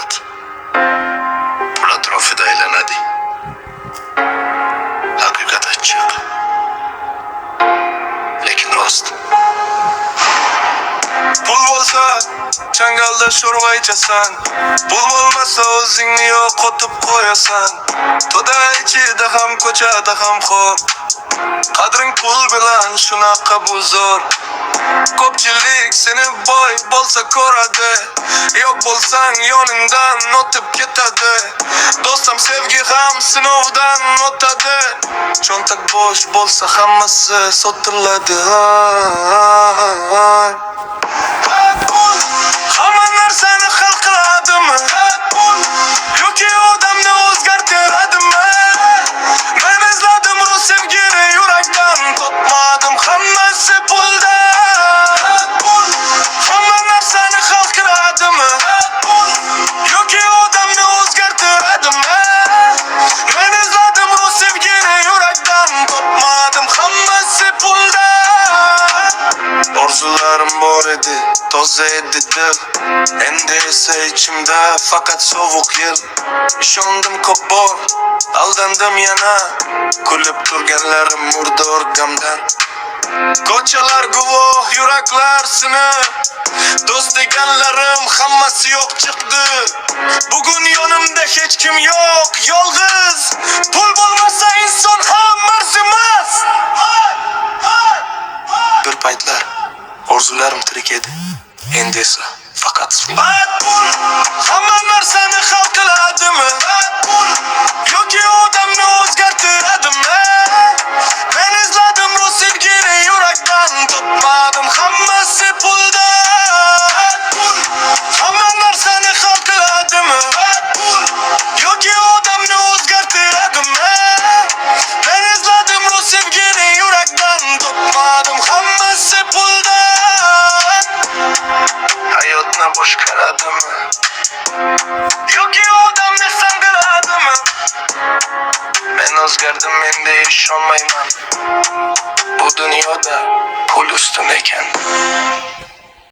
hayat. Pul atrofida aylanadi. Haqiqat achchiq, lekin rost. Pul bo'lsa changalda sho'rva ichasan, pul bo'lmasa o'zingni yo'qotib qo'yasan. To'da ichida ham ko'chada ham xo'p, qadring pul bilan shunaqa bu zo'r. Ko'pchilik seni boy bo'lsa ko'radi, yo'q bo'lsang yoningdan o'tib ketadi. Do'stim sevgi ham sinovdan o'tadi. Cho'ntak bo'sh bo'lsa hammasi sotiladi. Hamma narsani hal qiladimi? Yoki odamni o'zgartiradimi? Men izladim bu sevgini yurakdan, topmadim, hammasi pulda. Hamma narsani hal qiladimi? Yoki odamni o'zgartiradimi? Men izladim bu sevgini yurakdan, topmadim, hammasi pulda. Orzularim bor edi, toza edi dil. Endi esa ichimda faqat sovuq yil. Ishondim ko'p bor, aldandim yana. Kulib turganlarim murdor gamdan. Ko'chalar guvoh, yuraklar sinib. Do'st deganlarim hammasi yo'q chiqdi. Bugun yonimda hech kim yo'q, yolg'iz. Pul bo'lmasa inson ham arzimas. Bir paytlar orzularim tirik edi, endi esa faqat pul. Hamma narsani hal qiladimi? Yoki odamni o'zgartiradimi? Men izladim bu sevgini yurakdan, topmadim, hammasi pulda. Hamma narsani hal qiladimi? Yoki odamni o'zgartiradimi? Men izladim bu sevgini yurakdan, topmadim, hammasi pulda. Hayotni boshqaradimi? Yoki odamni sandiradimi? Men o'zgardim, endi ishonmayman. Bu dunyoda pul ustun ekan.